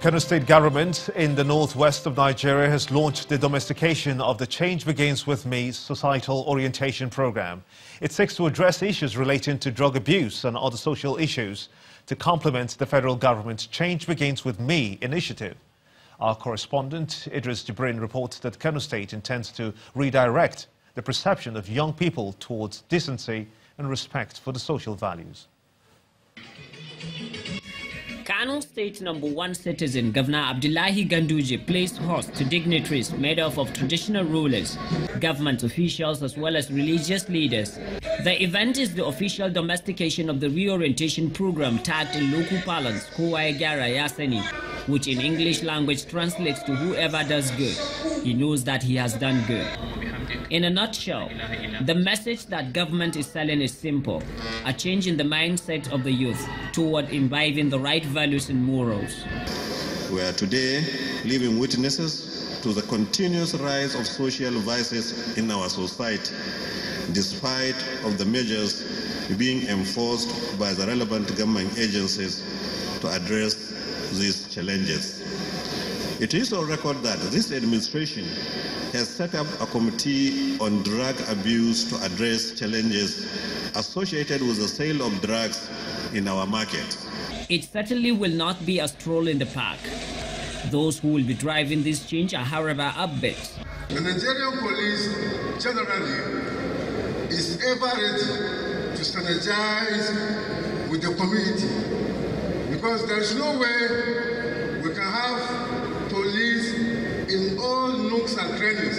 Kano State government in the northwest of Nigeria has launched the domestication of the Change Begins With Me societal orientation program. It seeks to address issues relating to drug abuse and other social issues to complement the federal government's Change Begins With Me initiative. Our correspondent Idris Jibrin reports that Kano State intends to redirect the perception of young people towards decency and respect for the social values. Kano State #1 citizen Governor Abdullahi Ganduje placed host to dignitaries made up of traditional rulers, government officials as well as religious leaders. The event is the official domestication of the reorientation program tagged in local parlance Kowa Ya Gyara Ya Sani, which in English language translates to whoever does good, he knows that he has done good. In a nutshell, the message that government is selling is simple: a change in the mindset of the youth toward imbibing the right values and morals. We are today living witnesses to the continuous rise of social vices in our society, despite of the measures being enforced by the relevant government agencies to address these challenges. It is on record that this administration has set up a committee on drug abuse to address challenges associated with the sale of drugs in our market. It certainly will not be a stroll in the park. Those who will be driving this change are, however, upbeat. The Nigerian police generally is ever ready to strategize with the community, because there is no way we can have police in all nooks and crannies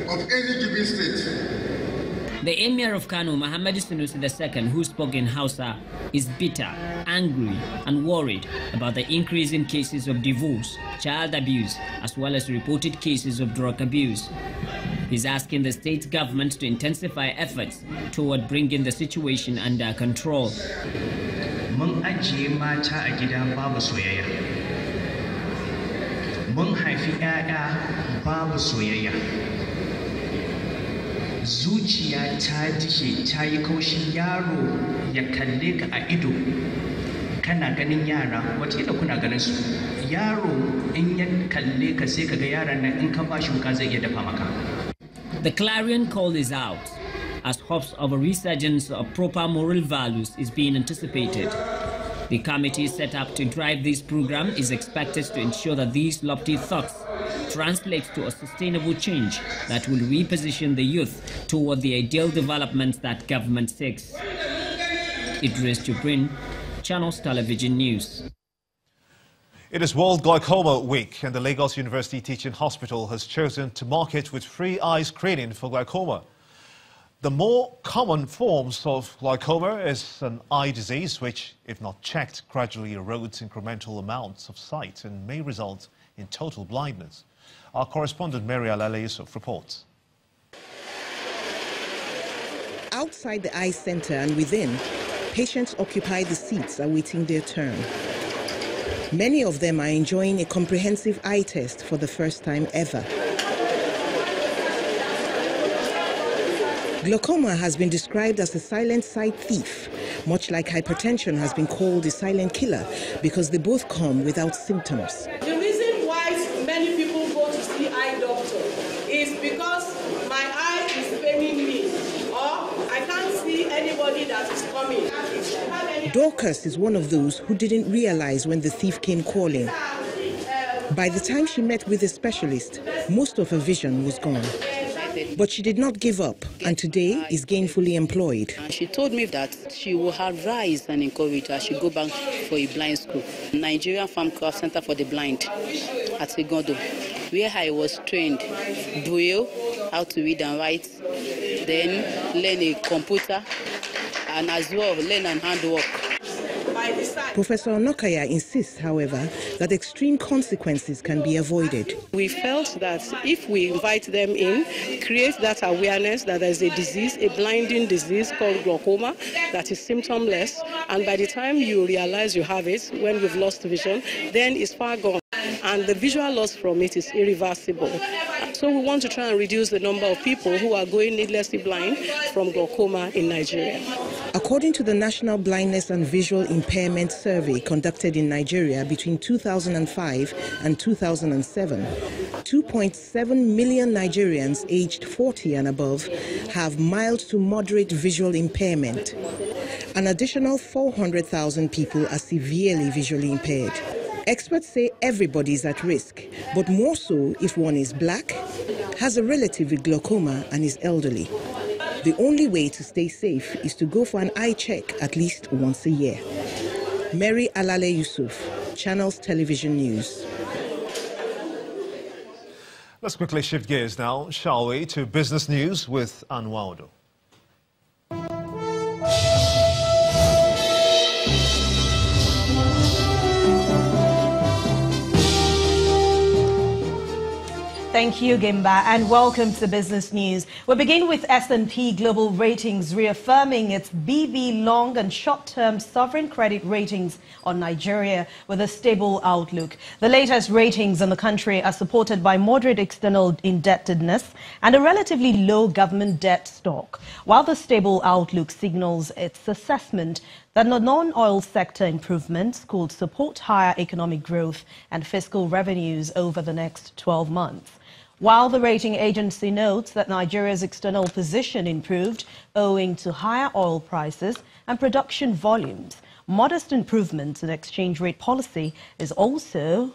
of any given state. The Emir of Kano, Muhammad Sanusi II, who spoke in Hausa, is bitter, angry and worried about the increase in cases of divorce, child abuse, as well as reported cases of drug abuse. He's asking the state government to intensify efforts toward bringing the situation under control. Mun ajiye mata a gida babu soyayya. Mun haifi ƴaƴa babu soyayya. Zuciya ta dishe ta yi kaushin yaro ya kalle ka a ido. Kana ganin yara, wataƙila kuna ganin su. Yaro in ya kalle ka sai ka ga yaran nan in ka ba shi wuka zai iya dafa maka. The clarion call is out, as hopes of a resurgence of proper moral values is being anticipated. The committee set up to drive this program is expected to ensure that these lofty thoughts translate to a sustainable change that will reposition the youth toward the ideal development that government seeks. Idris Jibrin, Channels Television News. It is World Glaucoma Week, and the Lagos University Teaching Hospital has chosen to mark it with free eye screening for glaucoma. The more common forms of glaucoma is an eye disease which, if not checked, gradually erodes incremental amounts of sight and may result in total blindness. Our correspondent Mary Alele Yusuf reports. Outside the eye center and within, patients occupy the seats awaiting their turn. Many of them are enjoying a comprehensive eye test for the first time ever. Glaucoma has been described as a silent sight thief, much like hypertension has been called a silent killer because they both come without symptoms. The reason why many people go to see eye doctor is because my eye is paining me, or I can't see anybody that is coming. Dorcas is one of those who didn't realize when the thief came calling. By the time she met with a specialist, most of her vision was gone. But she did not give up, and today is gainfully employed. She told me that she will advise and encourage her. She go back for a blind school, Nigerian Farm Craft Center for the Blind at Igodo, where I was trained, Braille, how to read and write, then learn a computer, and as well learn and handwork. Professor Onokaya insists, however, that extreme consequences can be avoided. We felt that if we invite them in, create that awareness that there's a disease, a blinding disease called glaucoma that is symptomless, and by the time you realize you have it, when you've lost vision, then it's far gone. And the visual loss from it is irreversible. So we want to try and reduce the number of people who are going needlessly blind from glaucoma in Nigeria. According to the National Blindness and Visual Impairment Survey conducted in Nigeria between 2005 and 2007, 2.7 million Nigerians aged 40 and above have mild to moderate visual impairment. An additional 400,000 people are severely visually impaired. Experts say everybody is at risk, but more so if one is black, has a relative with glaucoma and is elderly. The only way to stay safe is to go for an eye check at least once a year. Mary Alale Yusuf, Channels Television News. Let's quickly shift gears now, shall we, to business news with Anwaudo. Thank you, Gimba, and welcome to Business News. We begin with S&P Global Ratings reaffirming its BB long and short-term sovereign credit ratings on Nigeria with a stable outlook. The latest ratings on the country are supported by moderate external indebtedness and a relatively low government debt stock, while the stable outlook signals its assessment that the non-oil sector improvements could support higher economic growth and fiscal revenues over the next 12 months. While the rating agency notes that Nigeria's external position improved owing to higher oil prices and production volumes, modest improvements in exchange rate policy is also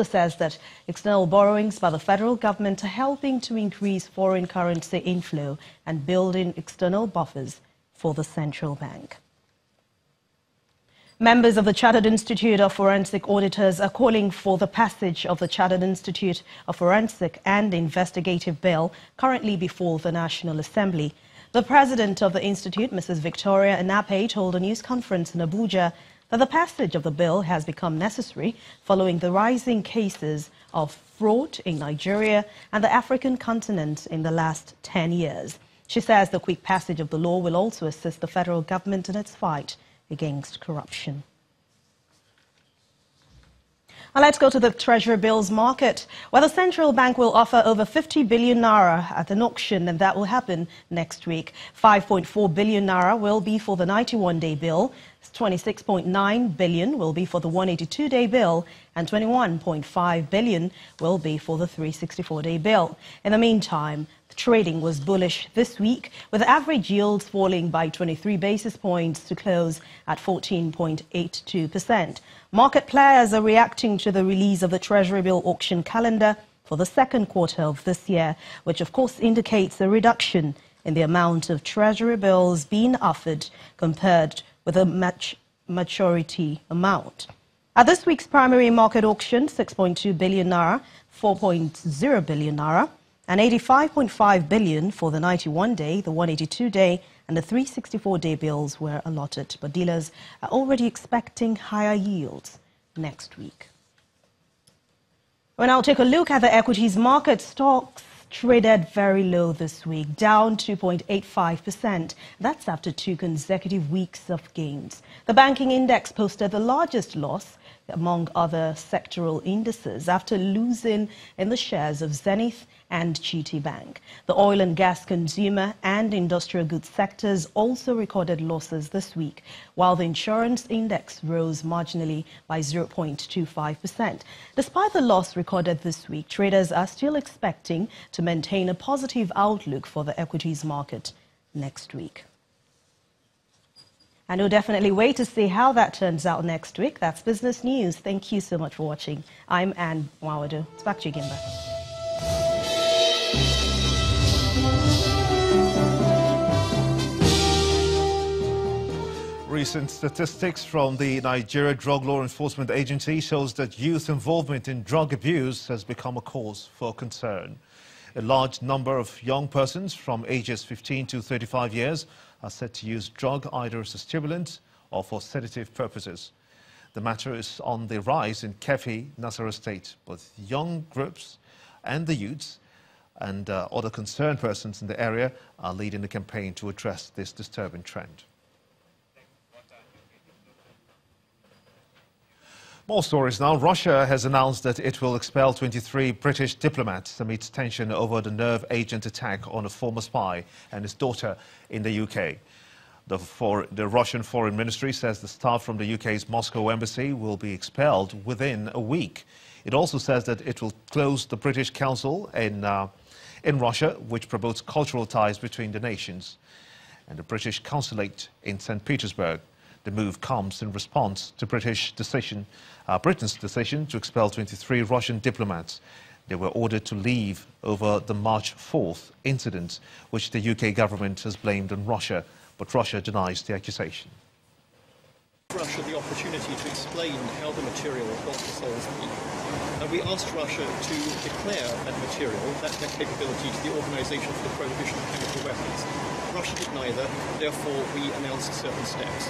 says that external borrowings by the federal government are helping to increase foreign currency inflow and building external buffers for the central bank. Members of the Chartered Institute of Forensic Auditors are calling for the passage of the Chartered Institute of Forensic and Investigative Bill currently before the National Assembly. The president of the institute, Mrs. Victoria Inape, told a news conference in Abuja that the passage of the bill has become necessary following the rising cases of fraud in Nigeria and the African continent in the last 10 years. She says the quick passage of the law will also assist the federal government in its fight against corruption. Now let's go to the Treasury bills market, where the central bank will offer over 50 billion naira at an auction, and that will happen next week. 5.4 billion naira will be for the 91-day bill, 26.9 billion will be for the 182-day bill, and 21.5 billion will be for the 364-day bill. In the meantime, trading was bullish this week, with average yields falling by 23 basis points to close at 14.82%. Market players are reacting to the release of the Treasury bill auction calendar for the second quarter of this year, which of course indicates a reduction in the amount of Treasury bills being offered compared with the maturity amount. At this week's primary market auction, 6.2 billion naira, 4.0 billion naira, and 85.5 billion for the 91-day, the 182-day, and the 364-day bills were allotted. But dealers are already expecting higher yields next week. We'll now take a look at the equities market. Stocks traded very low this week, down 2.85%. That's after 2 consecutive weeks of gains. The banking index posted the largest loss among other sectoral indices after losing in the shares of Zenith and GT Bank. The oil and gas, consumer and industrial goods sectors also recorded losses this week, while the insurance index rose marginally by 0.25%. Despite the loss recorded this week, traders are still expecting to maintain a positive outlook for the equities market next week. And we'll definitely wait to see how that turns out next week. That's Business News. Thank you so much for watching. I'm Anne Mwawadu. It's back to you, Gimba. Recent statistics from the Nigeria Drug Law Enforcement Agency shows that youth involvement in drug abuse has become a cause for concern. A large number of young persons from ages 15 to 35 years are said to use drug either as a stimulant or for sedative purposes. The matter is on the rise in Kefi, Nasarawa State. Both young groups and the youths and other concerned persons in the area are leading the campaign to address this disturbing trend. More stories now. Russia has announced that it will expel 23 British diplomats amidst tension over the nerve agent attack on a former spy and his daughter in the UK. The Russian Foreign Ministry says the staff from the UK's Moscow embassy will be expelled within a week. It also says that it will close the British Council in Russia, which promotes cultural ties between the nations, and the British consulate in St. Petersburg. The move comes in response to Britain's decision to expel 23 Russian diplomats. They were ordered to leave over the March 4th incident, which the UK government has blamed on Russia, but Russia denies the accusation. Russia the opportunity to explain how the material got to Salisbury. We asked Russia to declare that material, that capability, to the Organisation for the Prohibition of Chemical Weapons. Russia did neither, therefore we announced certain steps.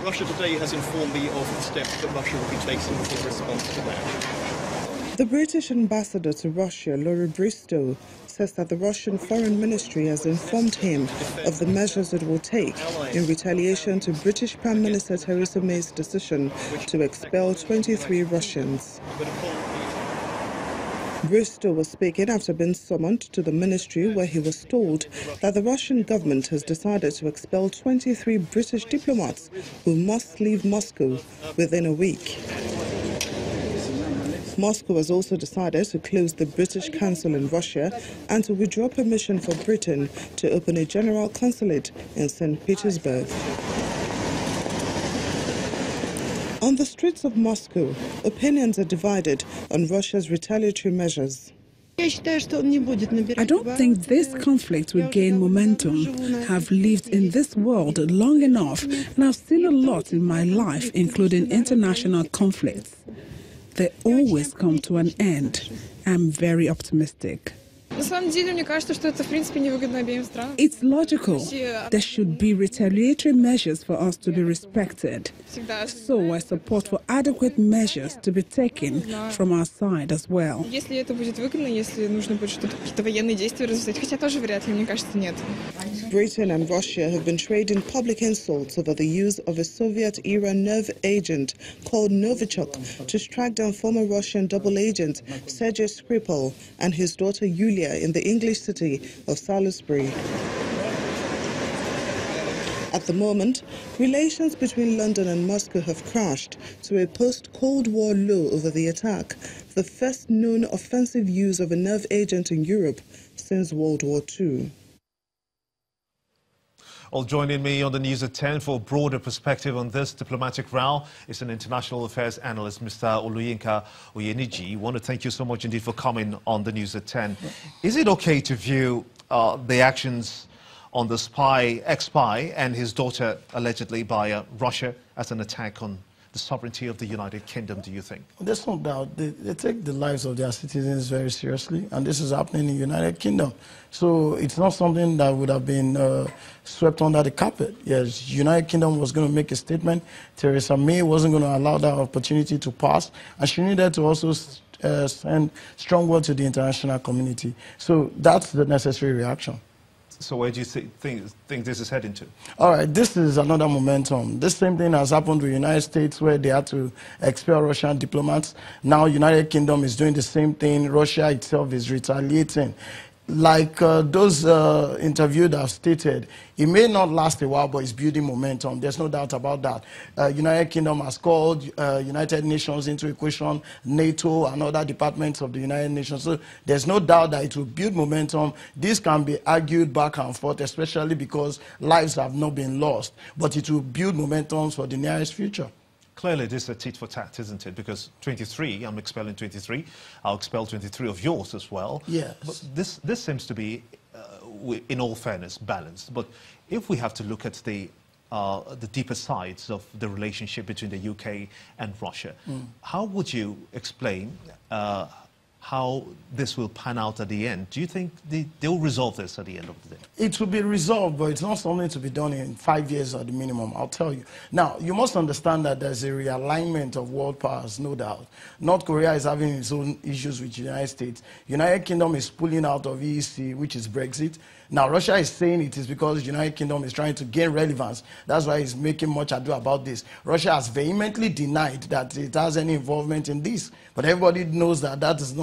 Russia today has informed me of the steps that Russia will be taking in response to that. The British ambassador to Russia, Laura Bristow, says that the Russian Foreign Ministry has informed him of the measures it will take in retaliation to British Prime Minister Theresa May's decision to expel 23 Russians. Bristow was speaking after being summoned to the ministry, where he was told that the Russian government has decided to expel 23 British diplomats who must leave Moscow within a week. Moscow has also decided to close the British Council in Russia and to withdraw permission for Britain to open a general consulate in St. Petersburg. On the streets of Moscow, opinions are divided on Russia's retaliatory measures. I don't think this conflict will gain momentum. I've lived in this world long enough, and I've seen a lot in my life, including international conflicts. They always come to an end. I'm very optimistic. It's logical. There should be retaliatory measures for us to be respected. So I support for adequate measures to be taken from our side as well. Britain and Russia have been trading public insults over the use of a Soviet-era nerve agent called Novichok to strike down former Russian double agent Sergei Skripal and his daughter Yulia in the English city of Salisbury. At the moment, relations between London and Moscow have crashed to a post-Cold War low over the attack, the first known offensive use of a nerve agent in Europe since World War II. Well, joining me on the News at 10 for a broader perspective on this diplomatic row is an international affairs analyst, Mr. Oluyinka Oyeniji. I want to thank you so much indeed for coming on the News at 10. Is it okay to view the actions on the ex-spy and his daughter, allegedly by Russia, as an attack on the sovereignty of the United Kingdom, do you think? There's no doubt. They take the lives of their citizens very seriously, and this is happening in the United Kingdom. So it's not something that would have been swept under the carpet. Yes, United Kingdom was going to make a statement. Theresa May wasn't going to allow that opportunity to pass, and she needed to also send strong word to the international community. So that's the necessary reaction. So where do you think this is heading to? All right, this is another momentum. This same thing has happened to the United States, where they had to expel Russian diplomats. Now United Kingdom is doing the same thing. Russia itself is retaliating. Like those interviewed have stated, it may not last a while, but it's building momentum. There's no doubt about that. United Kingdom has called United Nations into equation, NATO and other departments of the United Nations. So there's no doubt that it will build momentum. This can be argued back and forth, especially because lives have not been lost. But it will build momentum for the nearest future. Clearly, this is a tit for tat, isn't it? Because 23, I'm expelling 23. I'll expel 23 of yours as well. Yes. But this seems to be, in all fairness, balanced. But if we have to look at the deeper sides of the relationship between the UK and Russia, how would you explain how this will pan out at the end. Do you think they'll resolve this at the end of the day? It will be resolved, but it's not something to be done in 5 years at the minimum, I'll tell you. Now, you must understand that there's a realignment of world powers, no doubt. North Korea is having its own issues with the United States. United Kingdom is pulling out of EEC, which is Brexit. Now, Russia is saying it is because the United Kingdom is trying to gain relevance. That's why it's making much ado about this. Russia has vehemently denied that it has any involvement in this. But everybody knows that that's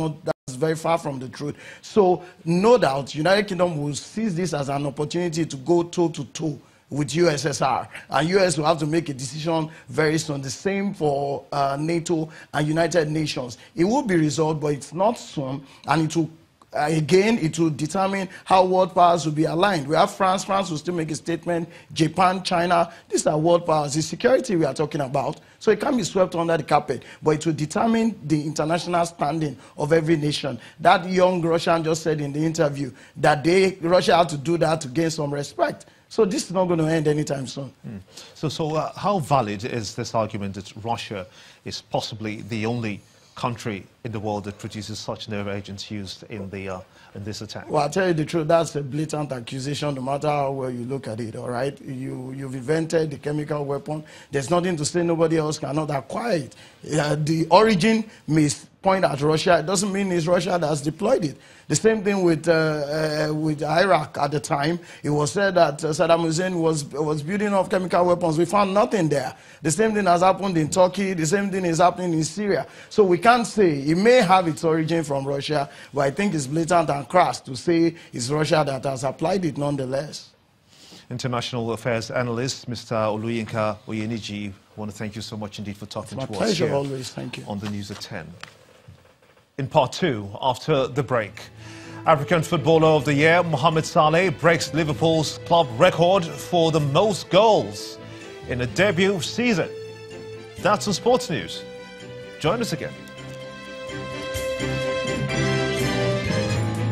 very far from the truth. So, no doubt, United Kingdom will seize this as an opportunity to go toe-to-toe with USSR. And US will have to make a decision very soon. The same for NATO and United Nations. It will be resolved, but it's not soon. And it will again, it will determine how world powers will be aligned. We have France. France will still make a statement. Japan, China, these are world powers. The security we are talking about. So it can't be swept under the carpet. But it will determine the international standing of every nation. That young Russian just said in the interview that Russia had to do that to gain some respect. So this is not going to end anytime soon. So how valid is this argument that Russia is possibly the only country in the world that produces such nerve agents used in this attack? Well, I'll tell you the truth, that's a blatant accusation, no matter how well you look at it, all right? You've invented the chemical weapon. There's nothing to say nobody else cannot acquire it. The origin may point at Russia. It doesn't mean it's Russia that's deployed it. The same thing with Iraq at the time. It was said that Saddam Hussein was building up chemical weapons. We found nothing there. The same thing has happened in Turkey. The same thing is happening in Syria. So we can't say it may have its origin from Russia, but I think it's blatant and crass to say it's Russia that has applied it nonetheless. International Affairs Analyst, Mr. Oluyinka Oyeniji, I want to thank you so much indeed for talking to us. My pleasure, here always. Thank you. On the News at 10. In part 2, after the break, African Footballer of the Year, Mohamed Saleh, breaks Liverpool's club record for the most goals in a debut season. That's on Sports News. Join us again.